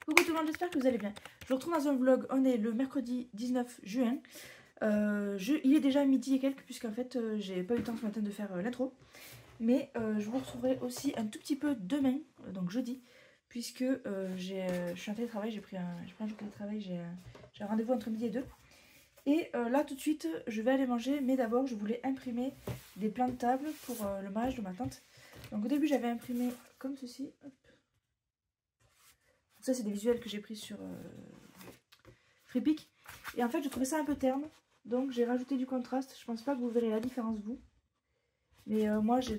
Coucou tout le monde, j'espère que vous allez bien. Je vous retrouve dans un vlog, on est le mercredi 19 juin. Il est déjà midi et quelques puisqu'en fait j'ai pas eu le temps ce matin de faire l'intro. Mais je vous retrouverai aussi un tout petit peu demain, donc jeudi, puisque je suis en télétravail, j'ai pris un jour de télétravail, j'ai un rendez-vous entre midi et 2. Et là tout de suite je vais aller manger, mais d'abord je voulais imprimer des plans de table pour le mariage de ma tante. Donc au début j'avais imprimé comme ceci. Hop. Ça c'est des visuels que j'ai pris sur Freepik. Et en fait je trouvais ça un peu terne, donc j'ai rajouté du contraste. Je pense pas que vous verrez la différence vous, mais moi je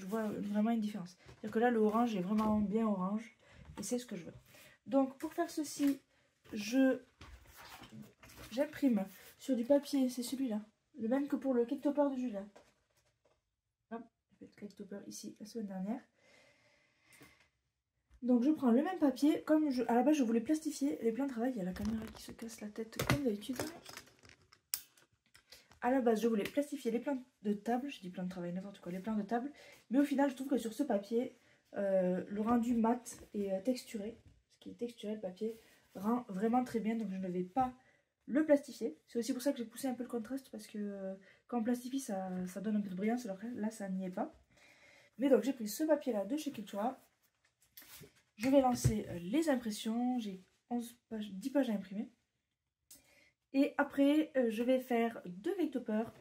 vois vraiment une différence. C'est-à-dire que là le orange est vraiment bien orange et c'est ce que je veux. Donc pour faire ceci, j'imprime sur du papier, c'est celui-là, le même que pour le cake topper de Julia. Hop, j'ai fait le cake topper ici la semaine dernière. Donc je prends le même papier, comme à la base je voulais plastifier les plans de travail. Il y a la caméra qui se casse la tête comme d'habitude. À la base je voulais plastifier les plans de table, je dis plans de travail n'importe quoi, les plans de table. Mais au final je trouve que sur ce papier, le rendu mat et texturé, ce qui est texturé le papier, rend vraiment très bien. Donc je ne vais pas le plastifier. C'est aussi pour ça que j'ai poussé un peu le contraste, parce que quand on plastifie ça donne un peu de brillance, alors que là ça n'y est pas. Mais donc j'ai pris ce papier là de chez Cultura. Je vais lancer les impressions, j'ai 10 pages à imprimer. Et après, je vais faire 2 cake toppers.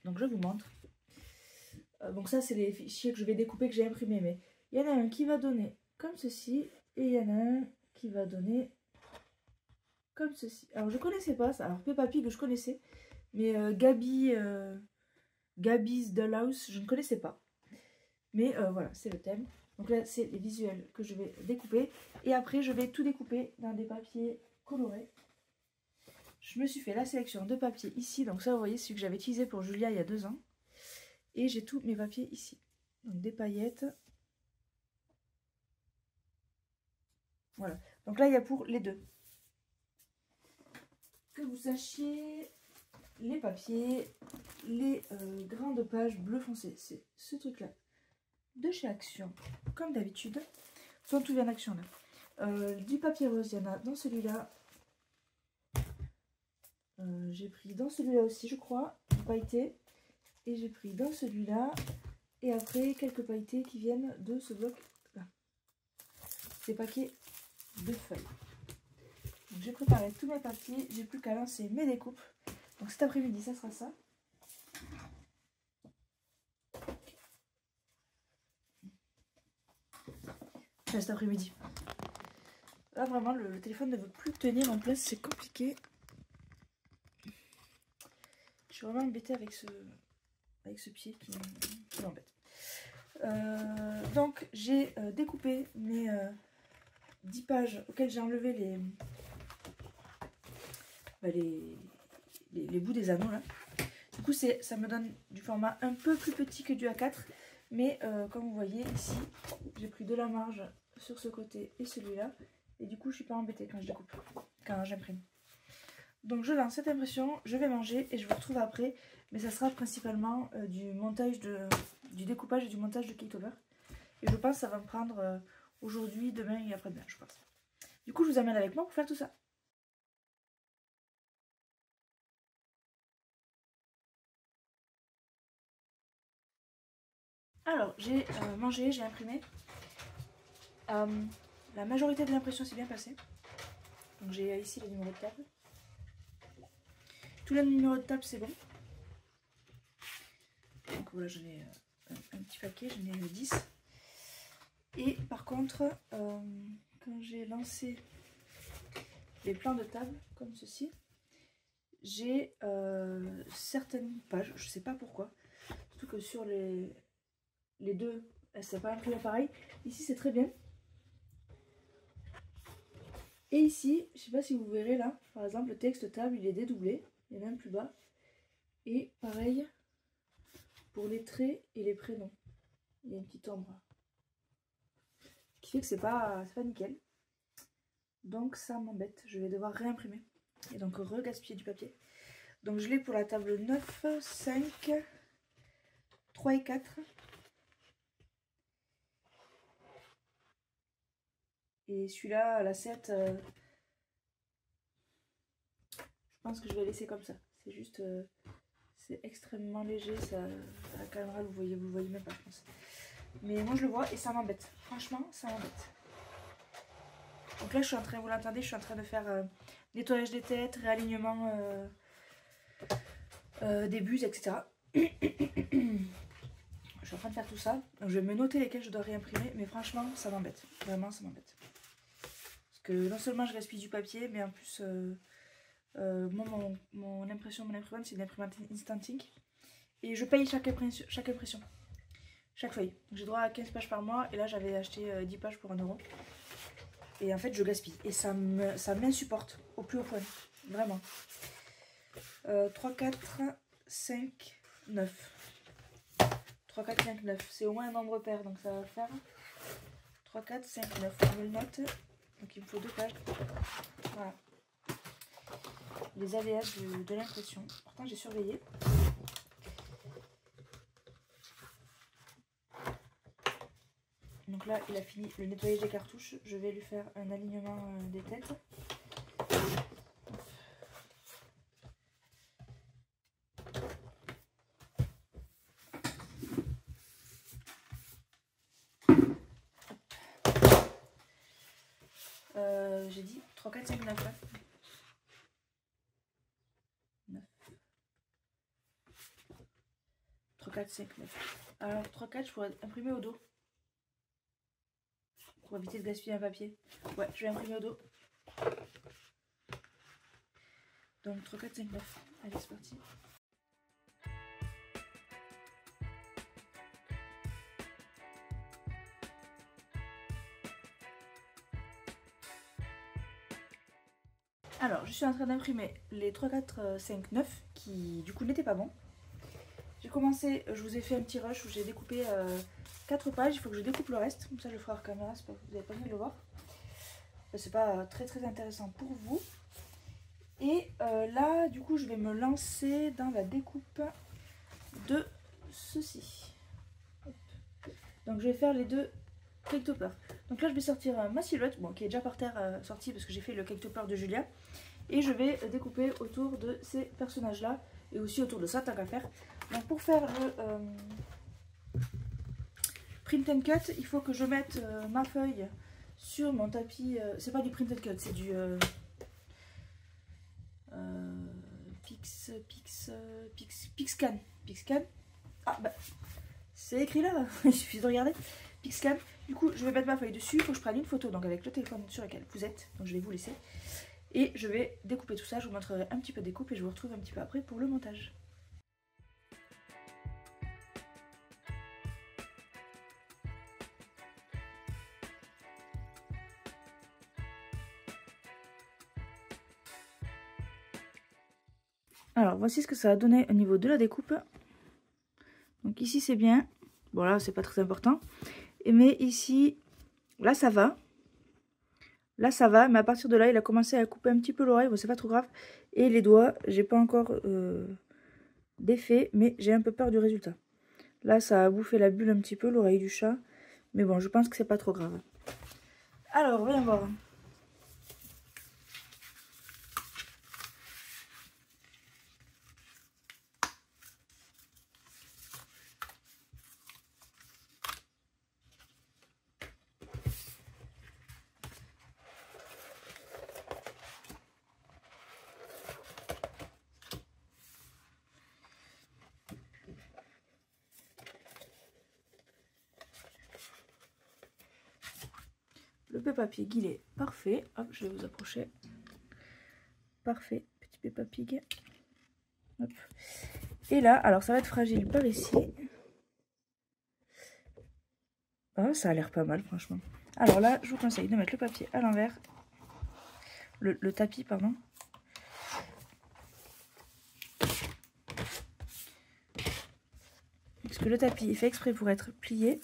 Donc je vous montre. Donc ça, c'est les fichiers que je vais découper, que j'ai imprimés. Mais il y en a un qui va donner comme ceci. Et il y en a un qui va donner comme ceci. Alors je connaissais pas ça. Alors Peppa Pig, je connaissais. Mais Gabby's Dollhouse, je ne connaissais pas. Mais voilà, c'est le thème. Donc là, c'est les visuels que je vais découper. Et après, je vais tout découper dans des papiers colorés. Je me suis fait la sélection de papiers ici. Donc ça, vous voyez, c'est celui que j'avais utilisé pour Julia il y a 2 ans. Et j'ai tous mes papiers ici. Donc des paillettes. Voilà. Donc là, il y a pour les deux. Que vous sachiez, les papiers, les grandes pages bleu foncé, c'est ce truc-là de chez Action, comme d'habitude. Sont tous bien Action là. Du papier rose, il y en a dans celui-là. J'ai pris dans celui-là aussi, je crois, pailleté. Et j'ai pris dans celui-là. Et après, quelques pailletés qui viennent de ce bloc-là. Ces paquets de feuilles. Donc j'ai préparé tous mes papiers. J'ai plus qu'à lancer mes découpes. Donc cet après-midi, ça sera ça. Enfin, cet après-midi. Là, vraiment, le téléphone ne veut plus tenir en place. C'est compliqué. Je suis vraiment embêtée avec ce pied qui m'embête. Donc j'ai découpé mes 10 pages auxquelles j'ai enlevé les bouts des anneaux là. Du coup ça me donne du format un peu plus petit que du A4, mais comme vous voyez ici j'ai pris de la marge sur ce côté et celui-là, et du coup je suis pas embêtée quand je découpe, quand j'imprime. Donc je lance cette impression, je vais manger et je vous retrouve après, mais ça sera principalement du montage du découpage et du montage de cake topper. Et je pense que ça va me prendre aujourd'hui, demain et après-demain, je pense. Du coup, je vous amène avec moi pour faire tout ça. Alors, j'ai mangé, j'ai imprimé. La majorité de l'impression s'est bien passée. Donc j'ai ici les numéros de table. Tous les numéros de table, c'est bon. Donc voilà, j'en ai un petit paquet, j'en ai 10. Et par contre, quand j'ai lancé les plans de table, comme ceci, j'ai certaines pages, je sais pas pourquoi, surtout que sur les deux, c'est pas imprimé pareil. Ici c'est très bien. Et ici, je sais pas si vous verrez là, par exemple le texte table il est dédoublé, il est même plus bas. Et pareil pour les traits et les prénoms, il y a une petite ombre qui fait que c'est pas nickel. Donc ça m'embête, je vais devoir réimprimer et donc regaspiller du papier. Donc je l'ai pour la table 9, 5, 3 et 4. Et celui-là, l'assiette, je pense que je vais laisser comme ça. C'est juste, c'est extrêmement léger, ça, à la caméra vous le voyez même pas, je pense. Mais moi je le vois et ça m'embête. Franchement, ça m'embête. Donc là, je suis en train, vous l'entendez, je suis en train de faire nettoyage des têtes, réalignement des buses, etc. Je suis en train de faire tout ça. Donc, je vais me noter lesquels je dois réimprimer, mais franchement, ça m'embête. Vraiment, ça m'embête. Parce que non seulement je gaspille du papier, mais en plus, moi, mon imprimante, c'est une imprimante Instant Ink. Et je paye chaque impression. Chaque feuille. J'ai droit à 15 pages par mois, et là, j'avais acheté 10 pages pour 1 €. Et en fait, je gaspille. Et ça m'insupporte au plus haut point. Vraiment. 3, 4, 5, 9. 3, 4, 5, 9. C'est au moins un nombre pair, donc ça va faire 3, 4, 5, 9. On me le note. Donc il me faut 2 pages. Voilà. Les aléas de l'impression. Pourtant, j'ai surveillé. Donc là, il a fini le nettoyage des cartouches. Je vais lui faire un alignement des têtes. J'ai dit 3, 4, 5, 9. 9. 3, 4, 5, 9. Alors 3, 4, je pourrais imprimer au dos. Pour éviter de gaspiller un papier. Ouais, je vais imprimer au dos. Donc 3, 4, 5, 9. Allez, c'est parti. Alors, je suis en train d'imprimer les 3, 4, 5, 9 qui du coup n'étaient pas bons. J'ai commencé, je vous ai fait un petit rush où j'ai découpé 4 pages. Il faut que je découpe le reste. Comme ça, je le ferai hors caméra, vous n'avez pas besoin de le voir. C'est pas très intéressant pour vous. Et là, du coup, je vais me lancer dans la découpe de ceci. Hop. Donc, je vais faire les 2 cake toppers. Donc là, je vais sortir ma silhouette, bon, qui est déjà par terre sortie parce que j'ai fait le cake topper de Julia. Et je vais découper autour de ces personnages-là et aussi autour de ça, tant qu'à faire. Donc pour faire le print and cut, il faut que je mette ma feuille sur mon tapis. C'est pas du print and cut, c'est du Pixscan. Pixscan. Ah bah, c'est écrit là, il suffit de regarder. Pixscan. Du coup, je vais mettre ma feuille dessus. Il faut que je prenne une photo donc avec le téléphone sur lequel vous êtes. Donc je vais vous laisser. Et je vais découper tout ça. Je vous montrerai un petit peu de découpe et je vous retrouve un petit peu après pour le montage. Alors voici ce que ça a donné au niveau de la découpe. Donc ici c'est bien. Bon là c'est pas très important. Mais ici, là ça va. Là ça va, mais à partir de là il a commencé à couper un petit peu l'oreille. Bon c'est pas trop grave. Et les doigts, j'ai pas encore d'effet, mais j'ai un peu peur du résultat. Là ça a bouffé la bulle un petit peu, l'oreille du chat. Mais bon, je pense que c'est pas trop grave. Alors, voyons voir. Le papier il est parfait. Hop, je vais vous approcher. Parfait, petit Peppa Pig. Hop. Et là, alors ça va être fragile par ici. Oh, ça a l'air pas mal, franchement. Alors là, je vous conseille de mettre le papier à l'envers. Le tapis, pardon. Parce que le tapis est fait exprès pour être plié.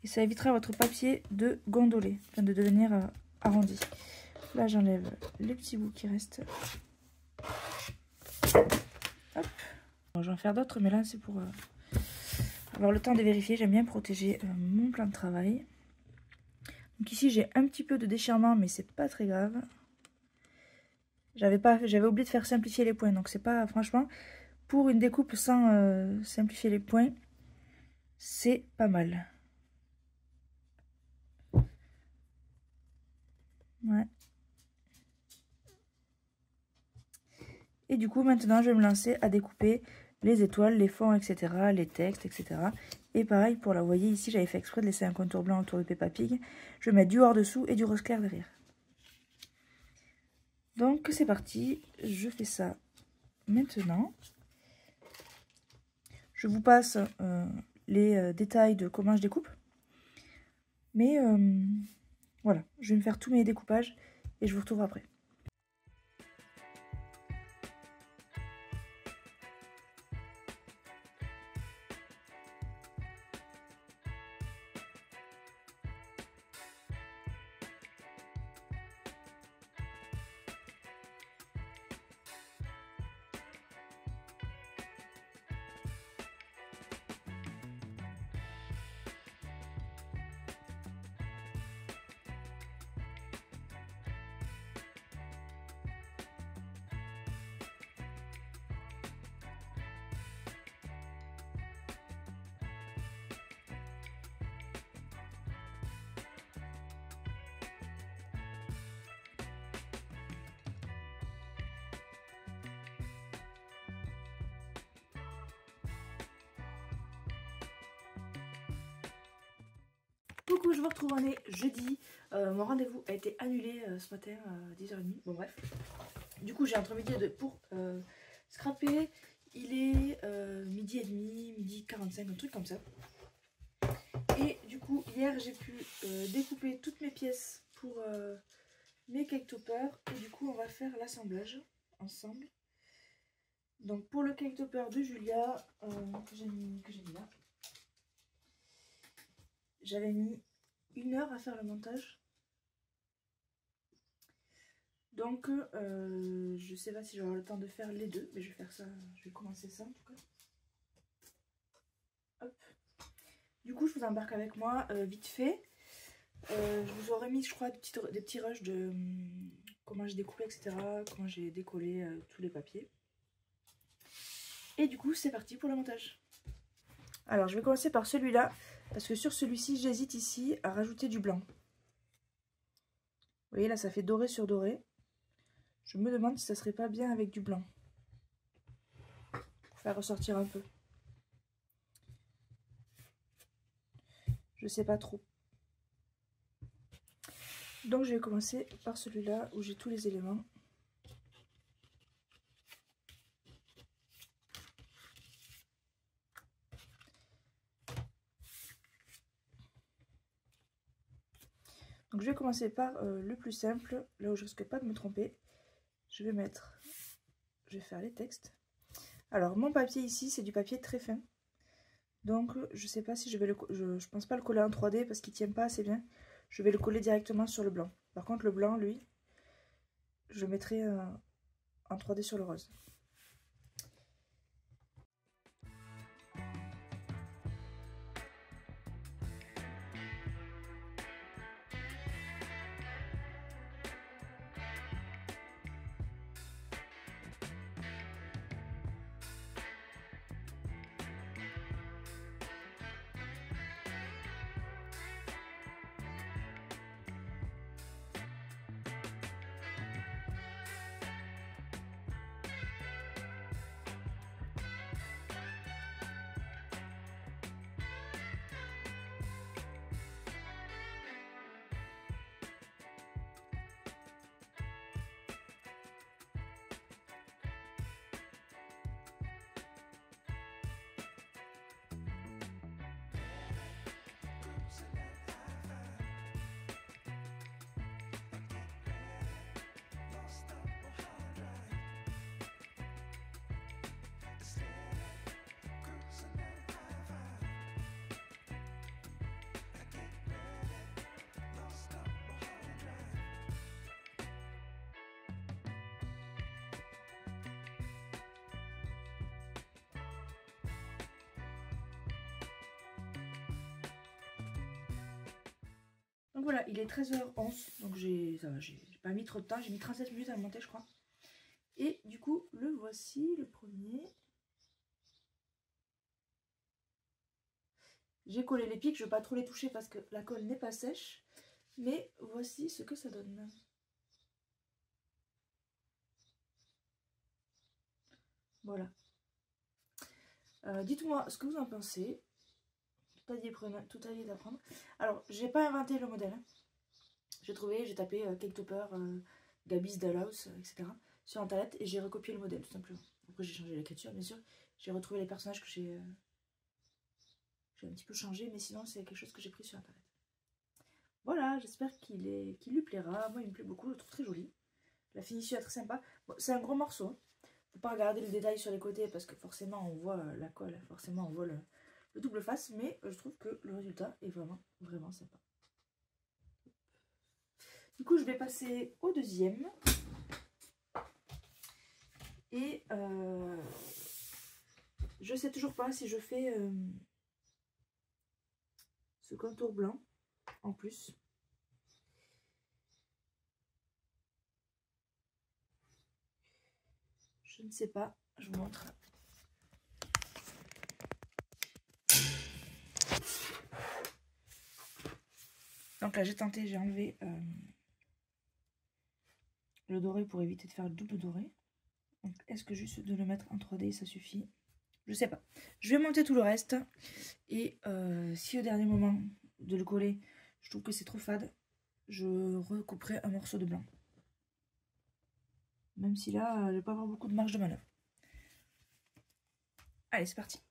Et ça évitera votre papier de gondoler, enfin de devenir arrondi. Là, j'enlève les petits bouts qui restent. Hop. Bon, je vais en faire d'autres, mais là, c'est pour avoir le temps de vérifier. J'aime bien protéger mon plan de travail. Donc ici j'ai un petit peu de déchirement, mais c'est pas très grave. J'avais oublié de faire simplifier les points, donc c'est pas, franchement, pour une découpe sans simplifier les points, c'est pas mal. Ouais. Et du coup, maintenant, je vais me lancer à découper les étoiles, les fonds, etc., les textes, etc. Et pareil, pour la, vous voyez ici, j'avais fait exprès de laisser un contour blanc autour de Peppa Pig. Je vais mettre du hors-dessous et du rose clair derrière. Donc, c'est parti. Je fais ça maintenant. Je vous passe les détails de comment je découpe. Mais voilà, je vais me faire tous mes découpages et je vous retrouve après. Coucou, je vous retrouve, on est jeudi. Mon rendez-vous a été annulé ce matin à 10h30. Bon, bref. Du coup, j'ai entre midi et deux pour scraper. Il est midi et demi, midi 45, un truc comme ça. Et du coup, hier, j'ai pu découper toutes mes pièces pour mes cake toppers. Et du coup, on va faire l'assemblage ensemble. Donc, pour le cake topper de Julia, que j'ai mis là. J'avais mis 1 heure à faire le montage. Donc, je sais pas si j'aurai le temps de faire les deux, mais je vais faire ça, je vais commencer ça en tout cas. Hop. Du coup, je vous embarque avec moi vite fait. Je vous aurais mis, je crois, des petits rushs de comment j'ai découpé, etc. Comment j'ai décollé tous les papiers. Et du coup, c'est parti pour le montage. Alors, je vais commencer par celui-là, parce que sur celui-ci, j'hésite ici à rajouter du blanc. Vous voyez, là, ça fait doré sur doré. Je me demande si ça serait pas bien avec du blanc. Pour faire ressortir un peu. Je sais pas trop. Donc, je vais commencer par celui-là où j'ai tous les éléments. Donc, je vais commencer par le plus simple, là où je risque pas de me tromper. Je vais faire les textes. Alors, mon papier ici, c'est du papier très fin. Donc, je sais pas si je vais je pense pas le coller en 3D parce qu'il tient pas assez bien. Je vais le coller directement sur le blanc. Par contre, le blanc, lui, je le mettrai en 3D sur le rose. Donc voilà, il est 13h11, donc j'ai pas mis trop de temps, j'ai mis 37 minutes à le monter je crois. Et du coup, le voici, le premier. J'ai collé les pics, je ne vais pas trop les toucher parce que la colle n'est pas sèche. Mais voici ce que ça donne. Voilà. Dites-moi ce que vous en pensez. Tout allié d'apprendre. Alors, j'ai pas inventé le modèle. J'ai tapé Cake Topper, Gabby's Dollhouse, etc. sur internet et j'ai recopié le modèle tout simplement. Après j'ai changé l'écriture bien sûr. J'ai retrouvé les personnages que j'ai un petit peu changé, mais sinon c'est quelque chose que j'ai pris sur internet. Voilà, j'espère qu'il lui plaira. Moi il me plaît beaucoup, je le trouve très joli. La finition est très sympa. Bon, c'est un gros morceau. Faut pas regarder le détail sur les côtés parce que forcément on voit la colle, forcément on voit le double face, mais je trouve que le résultat est vraiment, vraiment sympa. Du coup, je vais passer au deuxième. Et je sais toujours pas si je fais ce contour blanc en plus. Je ne sais pas, je vous montre. Donc là j'ai tenté, j'ai enlevé le doré pour éviter de faire le double doré. Donc est-ce que juste de le mettre en 3D ça suffit? Je sais pas. Je vais monter tout le reste. Et si au dernier moment de le coller, je trouve que c'est trop fade, je recouperai un morceau de blanc. Même si là, je vais pas avoir beaucoup de marge de manœuvre. Allez, c'est parti.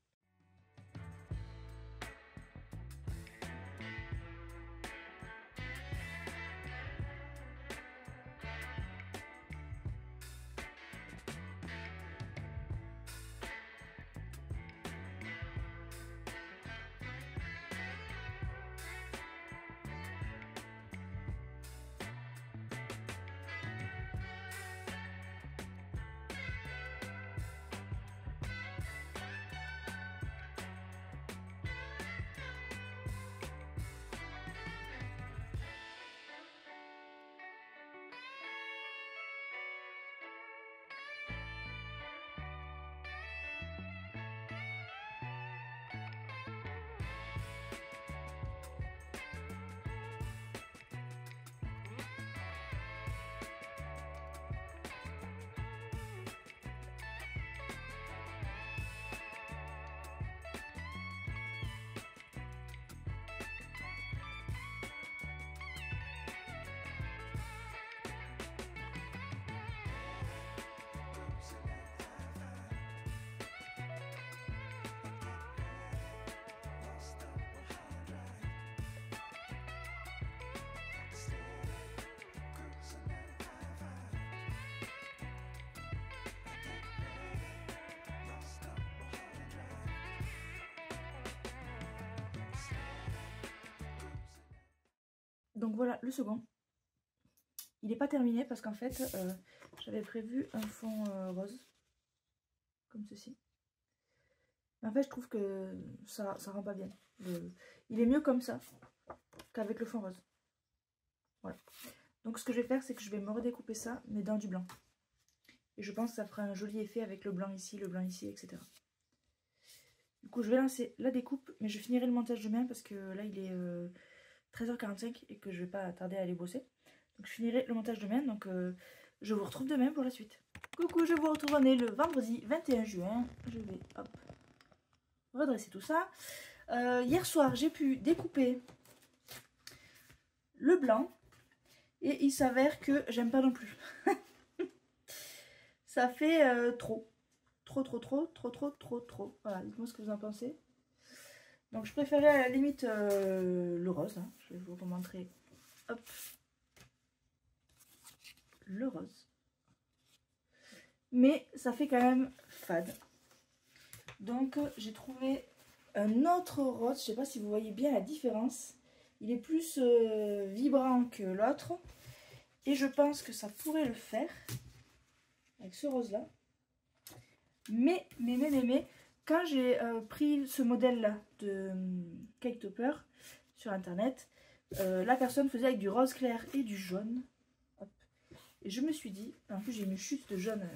Donc voilà le second. Il n'est pas terminé parce qu'en fait, j'avais prévu un fond rose, comme ceci. Mais en fait, je trouve que ça rend pas bien. Il est mieux comme ça qu'avec le fond rose. Voilà. Donc ce que je vais faire, c'est que je vais me redécouper ça, mais dans du blanc. Et je pense que ça fera un joli effet avec le blanc ici, etc. Du coup, je vais lancer la découpe, mais je finirai le montage demain parce que là, il est 13h45 et que je vais pas tarder à aller bosser. Donc je finirai le montage demain, donc je vous retrouve demain pour la suite. Coucou, je vous retrouve, on est le vendredi 21 juin. Je vais hop, redresser tout ça. Hier soir, j'ai pu découper le blanc et il s'avère que j'aime pas non plus. Ça fait trop. Voilà, dites-moi ce que vous en pensez. Donc je préférais à la limite le rose. Hein. Je vais vous remontrer. Hop. Le rose. Mais ça fait quand même fade. Donc j'ai trouvé un autre rose. Je sais pas si vous voyez bien la différence. Il est plus vibrant que l'autre. Et je pense que ça pourrait le faire avec ce rose là. Mais, quand j'ai pris ce modèle là de Cake Topper sur internet, la personne faisait avec du rose clair et du jaune. Hop. Et je me suis dit, en plus j'ai une chute de jaune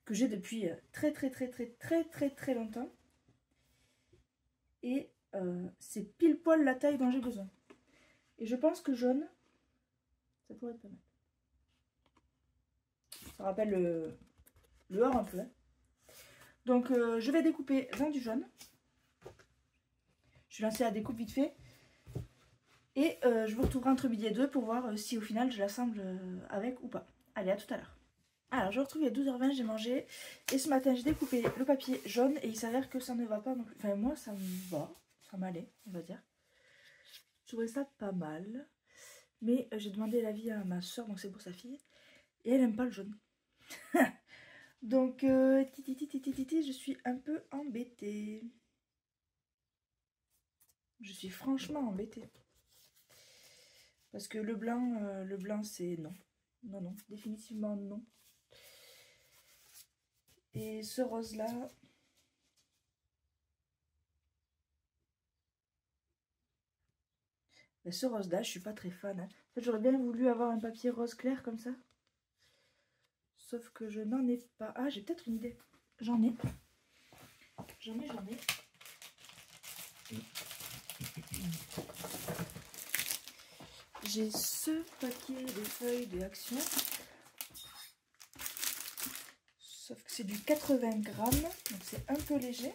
que j'ai depuis très longtemps. Et c'est pile poil la taille dont j'ai besoin. Et je pense que jaune, ça pourrait être pas mal. Ça rappelle le or un peu. Hein. Donc je vais découper dans du jaune. Je vais lancer la découpe vite fait. Et je vous retrouverai entre midi et 2 pour voir si au final je l'assemble avec ou pas. Allez, à tout à l'heure. Alors je retrouve il y a 12h20, j'ai mangé. Et ce matin j'ai découpé le papier jaune et il s'avère que ça ne va pas non plus. Enfin moi ça me va, ça m'allait on va dire. Je trouvais ça pas mal. Mais j'ai demandé l'avis à ma soeur, donc c'est pour sa fille. Et elle aime pas le jaune. Donc je suis un peu embêtée. Je suis franchement embêtée. Parce que le blanc c'est non. Non, non, définitivement non. Et ce rose là, je suis pas très fan. Hein. En fait, j'aurais bien voulu avoir un papier rose clair comme ça. Sauf que je n'en ai pas. Ah, j'ai peut-être une idée. J'en ai. J'en ai. J'ai ce paquet de feuilles de Action. Sauf que c'est du 80 grammes. Donc c'est un peu léger.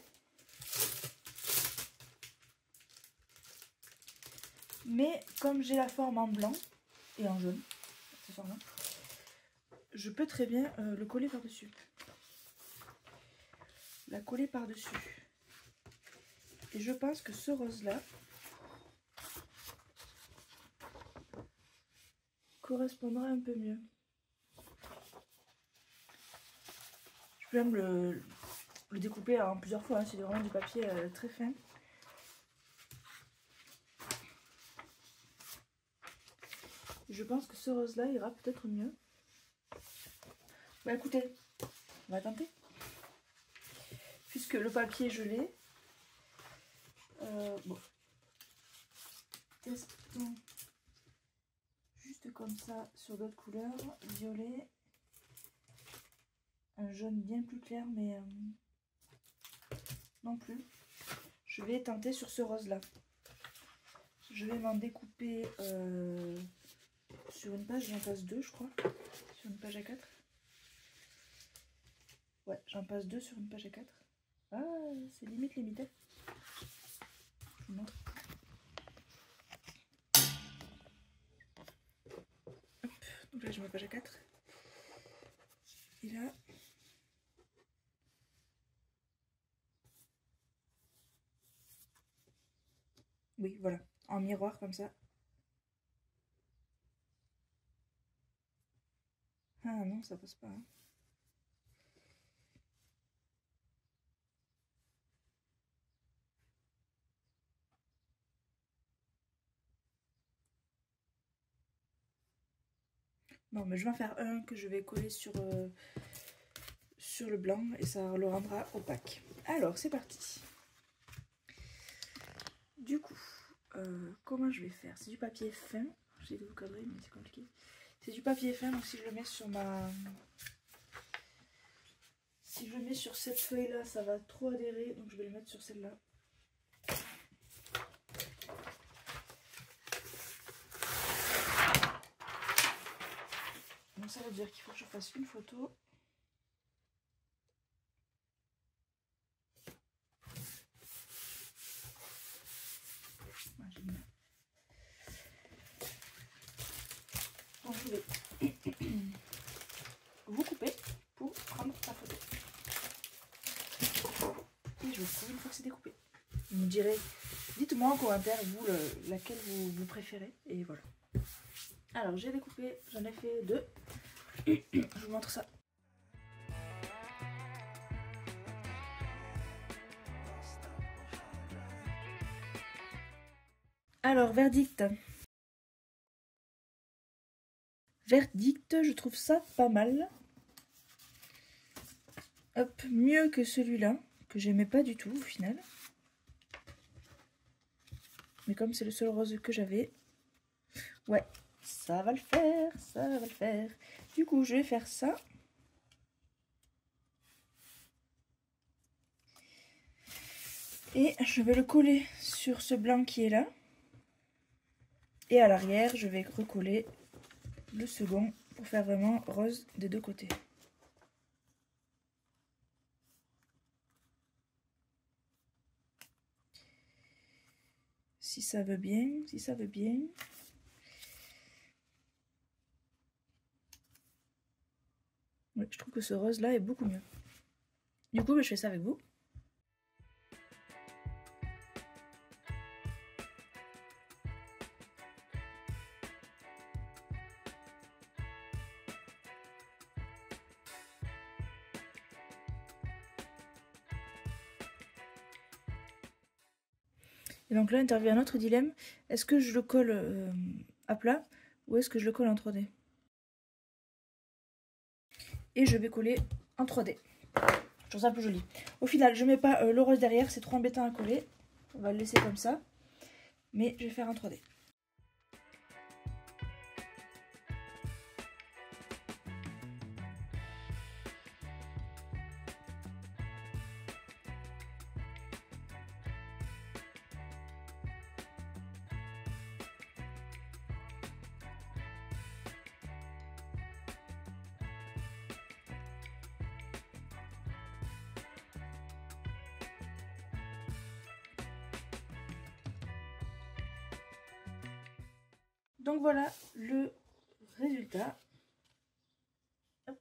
Mais comme j'ai la forme en blanc et en jaune, accessoirement, je peux très bien le coller par-dessus. La coller par-dessus. Et je pense que ce rose-là correspondra un peu mieux. Je peux même le découper en plusieurs fois. Hein. C'est vraiment du papier très fin. Je pense que ce rose-là ira peut-être mieux. Bah écoutez, on va tenter. Puisque le papier je l'ai. Bon. Testons juste comme ça sur d'autres couleurs. Violet. Un jaune bien plus clair mais non plus. Je vais tenter sur ce rose-là. Je vais m'en découper sur une page, j'en passe 2 je crois. Sur une page A4. Ouais, j'en passe 2 sur une page A4. Ah, c'est limite limité. Je vous montre. Hop, donc là j'ai ma page A4. Et là... Oui, voilà, en miroir comme ça. Ah non, ça passe pas. Hein. Non, mais je vais en faire un que je vais coller sur le blanc et ça le rendra opaque. Alors, c'est parti. Du coup, comment je vais faire? C'est du papier fin. J'ai de vous cadrer, mais c'est compliqué. C'est du papier fin, donc si je le mets sur ma... Si je le mets sur cette feuille-là, ça va trop adhérer, donc je vais le mettre sur celle-là. Donc ça veut dire qu'il faut que je fasse une photo. Donc je vais vous couper pour prendre la photo. Et je vous retrouve une fois que c'est découpé. Vous me direz, dites-moi en commentaire vous laquelle vous préférez. Et voilà. Alors j'ai découpé, j'en ai fait 2. Je vous montre ça. Alors, verdict. Verdict, je trouve ça pas mal. Hop, mieux que celui-là, que j'aimais pas du tout au final. Mais comme c'est le seul rose que j'avais, ouais, ça va le faire, ça va le faire. Du coup, je vais faire ça. Et je vais le coller sur ce blanc qui est là. Et à l'arrière, je vais recoller le second pour faire vraiment rose des deux côtés. Si ça veut bien, si ça veut bien. Ouais, je trouve que ce rose là est beaucoup mieux. Du coup, je fais ça avec vous. Et donc là intervient un autre dilemme. Est-ce que je le colle à plat ou est-ce que je le colle en 3D? Et je vais coller en 3D. Je trouve ça plus joli. Au final, je mets pas le rose derrière, c'est trop embêtant à coller. On va le laisser comme ça. Mais je vais faire en 3D. Donc voilà le résultat. Hop.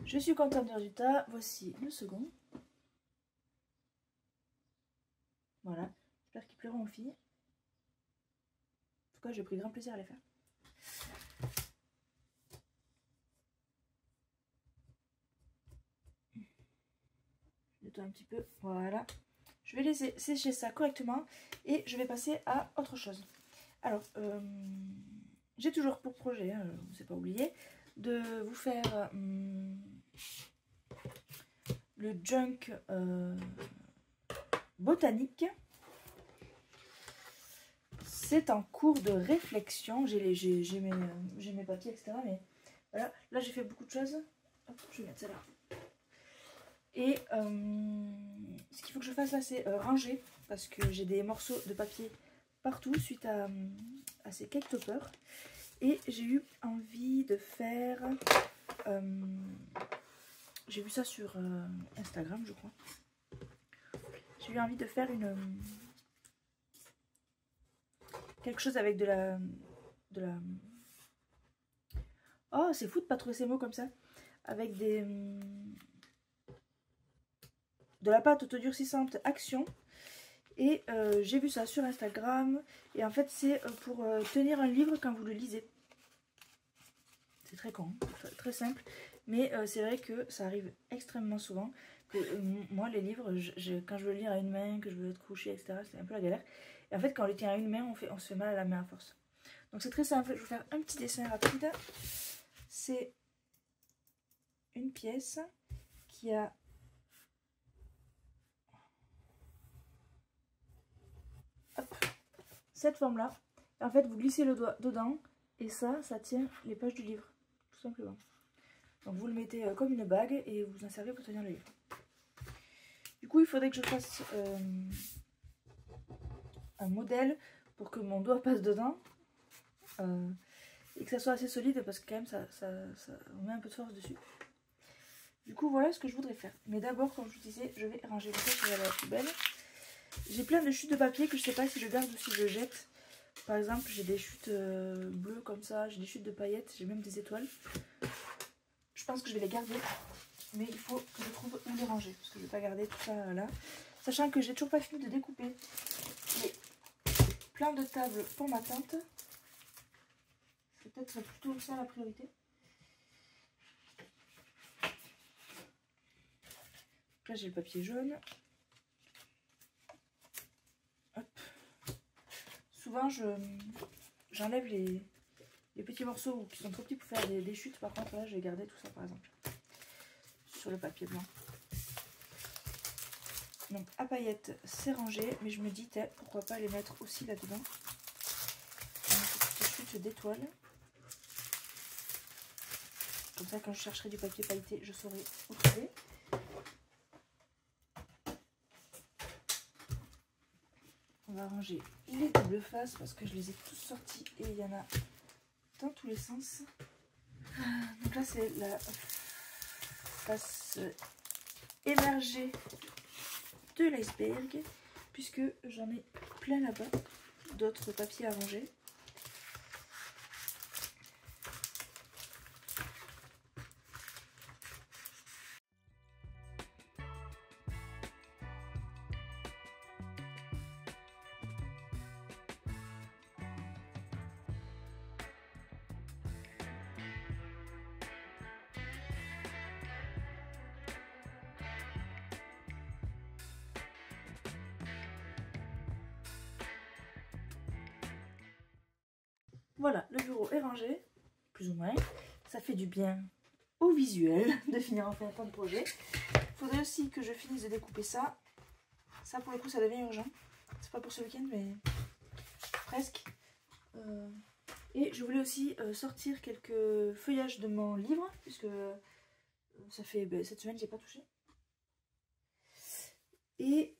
Je suis contente du résultat. Voici le second. Voilà. J'espère qu'ils plairont aux filles. En tout cas, j'ai pris grand plaisir à les faire. Je un petit peu. Voilà. Je vais laisser sécher ça correctement et je vais passer à autre chose. Alors, j'ai toujours pour projet, hein, je ne vous ai pas oublié, de vous faire le junk botanique. C'est en cours de réflexion. J'ai mes papiers, etc. Mais voilà, là j'ai fait beaucoup de choses. Hop, je vais mettre ça là. Et ce qu'il faut que je fasse là, c'est ranger. Parce que j'ai des morceaux de papier partout suite à ces cake toppers. Et j'ai eu envie de faire... j'ai vu ça sur Instagram, je crois. J'ai eu envie de faire quelque chose avec de la... Oh, c'est fou de pas trouver ces mots comme ça. Avec de la pâte autodurcissante Action. Et j'ai vu ça sur Instagram. Et en fait, c'est pour tenir un livre quand vous le lisez. C'est très con, hein, très simple. Mais c'est vrai que ça arrive extrêmement souvent. Que moi, les livres, quand je veux lire à une main, que je veux être couchée, etc., c'est un peu la galère. Et en fait, quand on les tient à une main, on se fait mal à la main à force. Donc c'est très simple. Je vais vous faire un petit dessin rapide. C'est une pièce qui a... Hop, cette forme-là. En fait, vous glissez le doigt dedans et ça tient les pages du livre, tout simplement. Donc vous le mettez comme une bague et vous en servez pour tenir le livre. Du coup, il faudrait que je fasse un modèle pour que mon doigt passe dedans et que ça soit assez solide parce que quand même on met un peu de force dessus. Du coup, voilà ce que je voudrais faire. Mais d'abord, comme je vous disais, je vais ranger le sac à la poubelle. J'ai plein de chutes de papier que je sais pas si je garde ou si je jette. Par exemple, j'ai des chutes bleues comme ça, j'ai des chutes de paillettes, j'ai même des étoiles. Je pense que je vais les garder, mais il faut que je trouve où les ranger, parce que je ne vais pas garder tout ça là. Sachant que j'ai toujours pas fini de découper les plans de table pour ma tante. C'est peut-être plutôt ça la priorité. Donc là j'ai le papier jaune. Hop. Souvent j'enlève les Les petits morceaux qui sont trop petits pour faire des chutes, par contre, là, j'ai gardé tout ça, par exemple, sur le papier blanc. Donc, à paillettes, c'est rangé, mais je me dis, pourquoi pas les mettre aussi là-dedans. Des chutes d'étoiles. Comme ça, quand je chercherai du papier pailleté, je saurai où trouver. On va ranger les doubles faces parce que je les ai tous sortis et il y en a dans tous les sens. Donc là, c'est la face émergée de l'iceberg, puisque j'en ai plein là-bas d'autres papiers à ranger. Voilà, le bureau est rangé, plus ou moins. Ça fait du bien au visuel de finir enfin tant de projets. Il faudrait aussi que je finisse de découper ça. Ça, pour le coup, ça devient urgent. C'est pas pour ce week-end, mais presque. Et je voulais aussi sortir quelques feuillages de mon livre, puisque ça fait cette semaine, j'ai pas touché. Et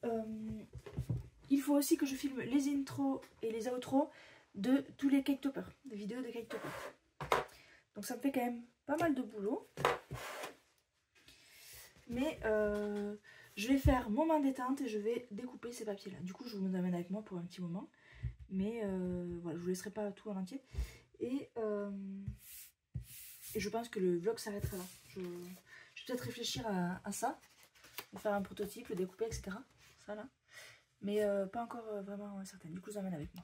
il faut aussi que je filme les intros et les outros de tous les cake toppers, des vidéos de cake toppers. Donc ça me fait quand même pas mal de boulot. Mais je vais faire mon main détente et je vais découper ces papiers là. Du coup, je vous amène avec moi pour un petit moment. Mais voilà, je vous laisserai pas tout en entier. Et je pense que le vlog s'arrêtera là. Je vais peut-être réfléchir à ça. Faire un prototype, le découper, etc. Ça là. Mais pas encore vraiment certaine. Du coup, je vous amène avec moi.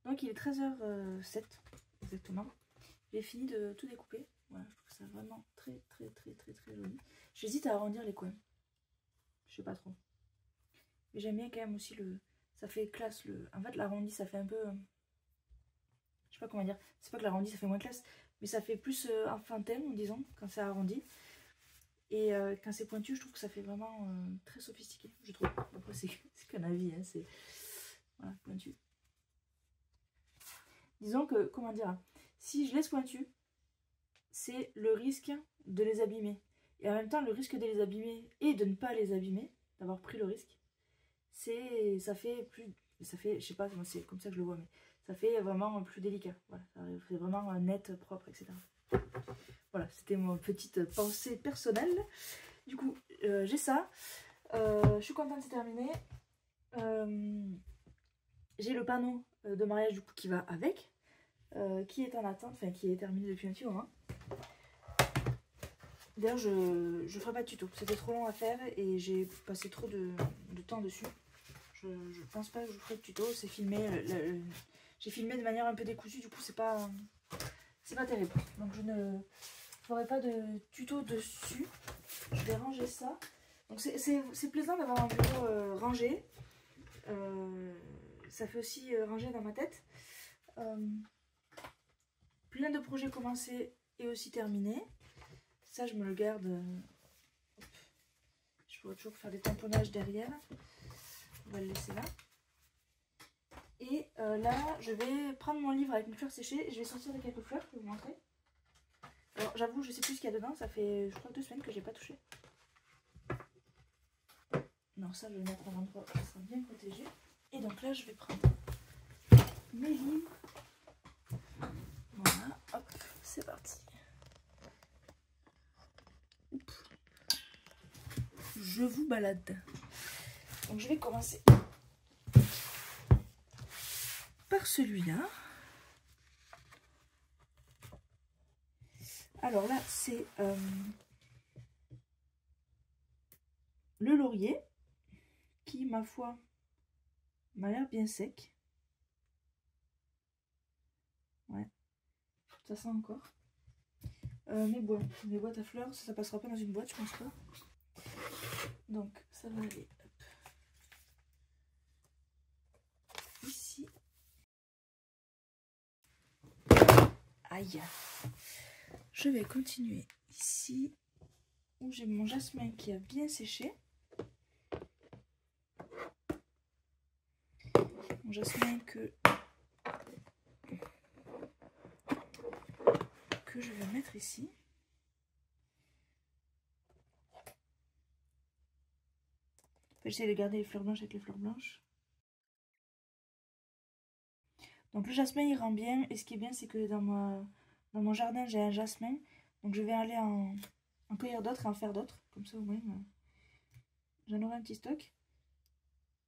Donc il est 13h07 exactement. J'ai fini de tout découper. Voilà, je trouve ça vraiment très joli. J'hésite à arrondir les coins. Je sais pas trop. Mais j'aime bien quand même aussi le... Ça fait classe. En fait l'arrondi ça fait un peu... Je sais pas comment dire. C'est pas que l'arrondi ça fait moins classe. Mais ça fait plus enfantin, disons, quand c'est arrondi. Et quand c'est pointu, je trouve que ça fait vraiment très sophistiqué. Je trouve. Après c'est qu'un avis. Hein, c'est... Voilà, pointu. Disons que, comment dire, si je laisse pointu, c'est le risque de les abîmer. Et en même temps, le risque de les abîmer et de ne pas les abîmer, d'avoir pris le risque, ça fait, je sais pas, c'est comme ça que je le vois, mais ça fait vraiment plus délicat. Voilà, c'est vraiment net, propre, etc. Voilà, c'était ma petite pensée personnelle. Du coup, j'ai ça. Je suis contente, c'est terminé. J'ai le panneau de mariage du coup qui va avec, qui est en attente, enfin qui est terminé depuis un petit moment. D'ailleurs je ferai pas de tuto, c'était trop long à faire et j'ai passé trop de temps dessus. Je pense pas que je ferai de tuto, c'est filmé, j'ai filmé de manière un peu décousue, du coup c'est pas terrible. Donc je ne ferai pas de tuto dessus. Je vais ranger ça. Donc c'est plaisant d'avoir un bureau rangé. Ça fait aussi ranger dans ma tête. Plein de projets commencés et aussi terminés. Ça, je me le garde. Je pourrais toujours faire des tamponnages derrière. On va le laisser là. Et là, je vais prendre mon livre avec mes fleurs séchées et je vais sortir de quelques fleurs pour vous montrer. Alors, j'avoue, je sais plus ce qu'il y a dedans. Ça fait, je crois, 2 semaines que j'ai pas touché. Non, ça, je vais le mettre à l'endroit où ça sera bien protégé. Et donc là, je vais prendre mes livres. Voilà, hop, c'est parti. Oups. Je vous balade. Donc je vais commencer par faire celui-là. Alors là, c'est le laurier qui, ma foi, m'a l'air bien sec. Ouais, ça sent encore. Mes boîtes à fleurs, ça passera pas dans une boîte, je pense pas. Donc, ça va aller ici. Aïe. Je vais continuer ici, où j'ai mon jasmin qui a bien séché. Mon jasmin que je vais mettre ici. J'essaie de garder les fleurs blanches avec les fleurs blanches. Donc le jasmin il rend bien, et ce qui est bien c'est que dans mon jardin j'ai un jasmin, donc je vais aller en cueillir d'autres et en faire d'autres, comme ça au moins j'en aurai un petit stock.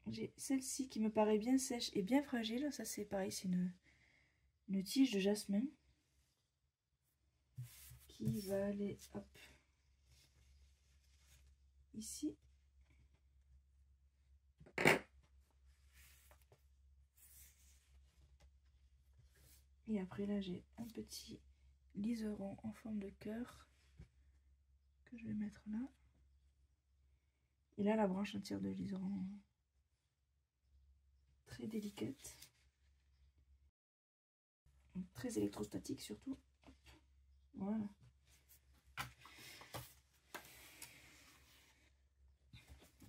J'ai celle-ci qui me paraît bien sèche et bien fragile, ça c'est pareil, c'est une tige de jasmin qui va aller hop ici. Et après là j'ai un petit liseron en forme de cœur que je vais mettre là. Et là la branche entière de liseron très délicate. Très électrostatique surtout. Voilà.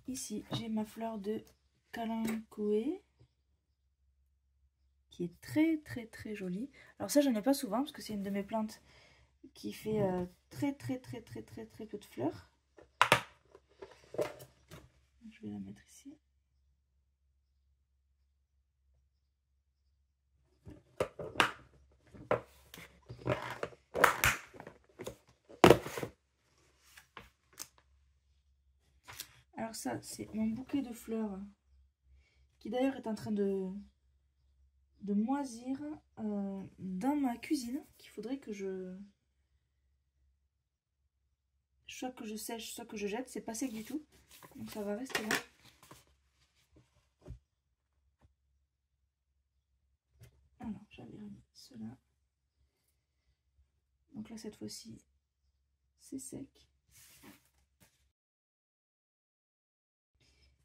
Ici j'ai ma fleur de Kalanchoe qui est très jolie. Alors ça j'en ai pas souvent parce que c'est une de mes plantes qui fait très peu de fleurs. Je vais la mettre ici. Alors ça c'est mon bouquet de fleurs qui d'ailleurs est en train de moisir dans ma cuisine, qu'il faudrait que soit que je sèche, soit que je jette. C'est pas sec du tout, donc ça va rester là. Alors j'avais remis cela, donc là cette fois-ci c'est sec.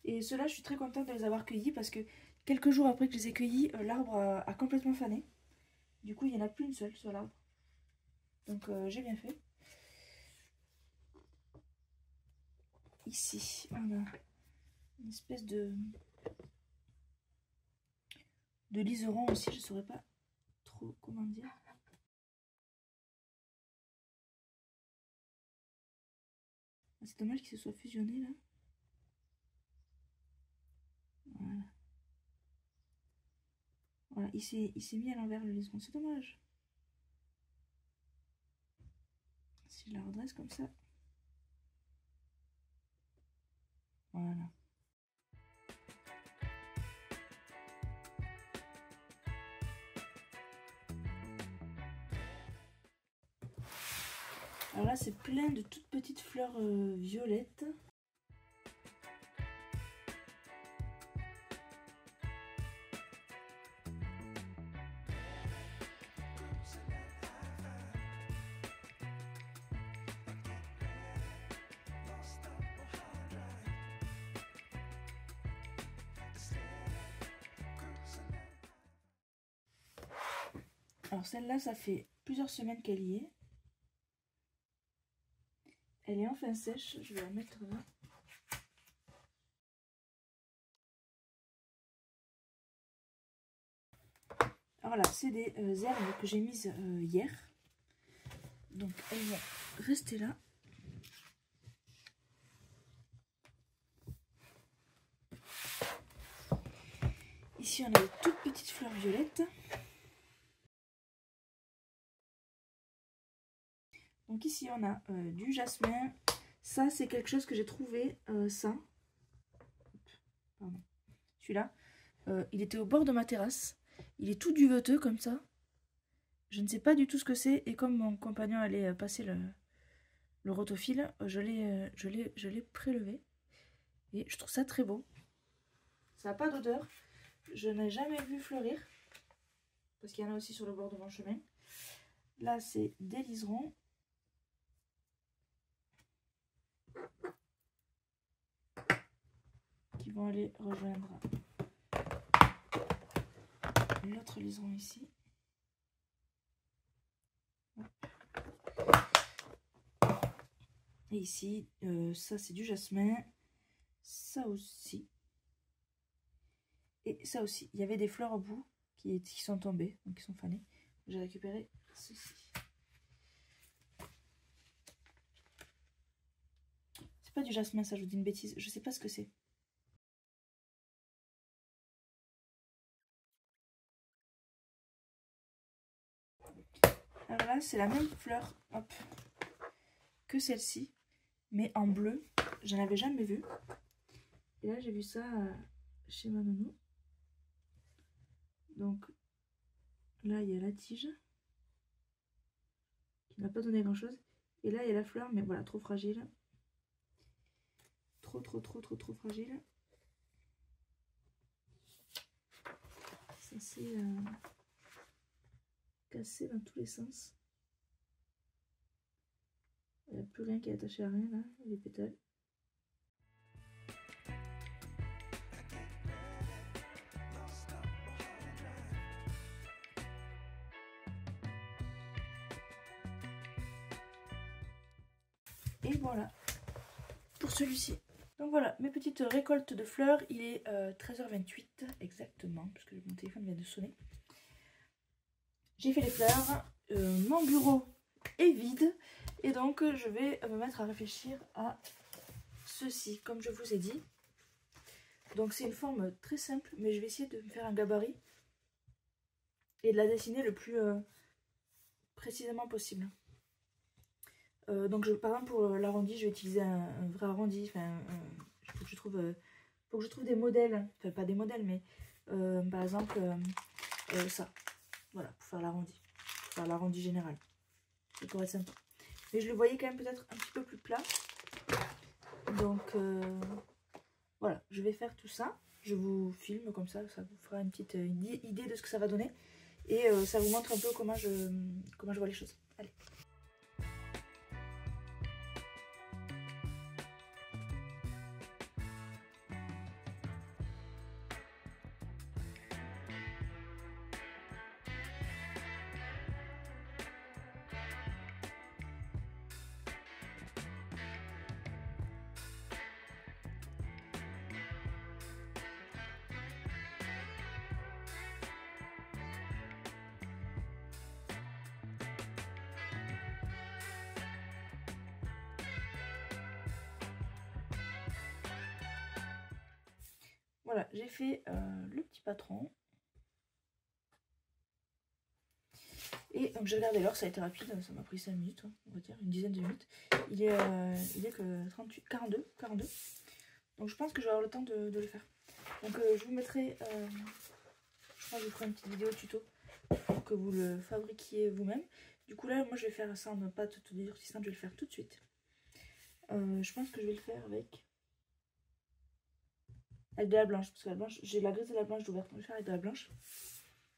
Et ceux-là je suis très contente de les avoir cueillis parce que quelques jours après que je les ai cueillis, l'arbre a complètement fané. Du coup il n'y en a plus une seule sur l'arbre, donc j'ai bien fait. Ici on a une espèce de liseron aussi, je saurais pas trop comment dire. C'est dommage qu'il se soit fusionné là. Voilà. Voilà, il s'est mis à l'envers le liseron, c'est dommage. Si je la redresse comme ça. Voilà. Alors là, c'est plein de toutes petites fleurs violettes. Alors celle-là, ça fait plusieurs semaines qu'elle y est. Elle est enfin sèche, je vais la mettre là. Alors là, c'est des herbes que j'ai mises hier. Donc elles vont rester là. Ici, on a des toutes petites fleurs violettes. Donc ici, on a du jasmin. Ça, c'est quelque chose que j'ai trouvé, ça. Pardon. Celui-là. Il était au bord de ma terrasse. Il est tout duveteux comme ça. Je ne sais pas du tout ce que c'est. Et comme mon compagnon allait passer le rotofil, je l'ai prélevé. Et je trouve ça très beau. Ça n'a pas d'odeur. Je n'ai jamais vu fleurir. Parce qu'il y en a aussi sur le bord de mon chemin. Là, c'est des liserons. Qui vont aller rejoindre l'autre liseron ici. Et ici, ça c'est du jasmin. Ça aussi. Et ça aussi. Il y avait des fleurs au bout qui sont tombées, donc qui sont fanées. J'ai récupéré ceci. C'est pas du jasmin, ça, je vous dis une bêtise. Je sais pas ce que c'est. Alors là, c'est la même fleur, hop, que celle-ci, mais en bleu. J'en avais jamais vu. Et là, j'ai vu ça chez ma nounou. Donc, là, il y a la tige, qui n'a pas donné grand-chose. Et là, il y a la fleur, mais voilà, trop fragile. Trop fragile. Ça s'est cassé dans tous les sens. Il n'y a plus rien qui est attaché à rien là, les pétales. Et voilà pour celui-ci. Donc voilà, mes petites récoltes de fleurs. Il est 13h28 exactement, puisque mon téléphone vient de sonner. J'ai fait les fleurs. Mon bureau est vide. Et donc je vais me mettre à réfléchir à ceci, comme je vous ai dit. Donc c'est une forme très simple, mais je vais essayer de me faire un gabarit. Et de la dessiner le plus précisément possible. Donc par exemple pour l'arrondi, je vais utiliser un vrai arrondi. Enfin, faut que je trouve des modèles. Enfin pas des modèles, mais par exemple ça. Voilà, pour faire l'arrondi. Pour faire l'arrondi général. Ça pourrait être sympa. Mais je le voyais quand même peut-être un petit peu plus plat. Donc voilà, je vais faire tout ça. Je vous filme comme ça vous fera une petite idée de ce que ça va donner. Et ça vous montre un peu comment je vois les choses. Allez. Voilà, j'ai fait le petit patron. Et donc j'ai regardé l'heure, ça a été rapide, ça m'a pris 5 minutes, on va dire, une dizaine de minutes. Il est que 42. Donc je pense que je vais avoir le temps de le faire. Donc je vous mettrai, je pense que je vous ferai une petite vidéo tuto pour que vous le fabriquiez vous-même. Du coup là, moi je vais faire ça en pâte durcissante, je vais le faire tout de suite. Je pense que je vais le faire avec de la blanche, parce que la blanche, j'ai la graisse de la blanche d'ouverte, donc je vais faire avec de la blanche.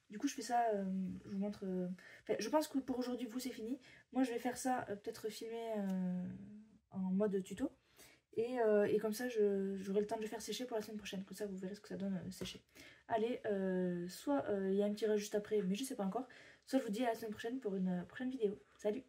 Du coup je fais ça, je vous montre, enfin, je pense que pour aujourd'hui vous c'est fini. Moi je vais faire ça, peut-être filmer en mode tuto. Et comme ça j'aurai le temps de le faire sécher pour la semaine prochaine. Comme ça vous verrez ce que ça donne séché. Allez, soit il y a un tirage juste après, mais je sais pas encore. Soit je vous dis à la semaine prochaine pour une prochaine vidéo. Salut!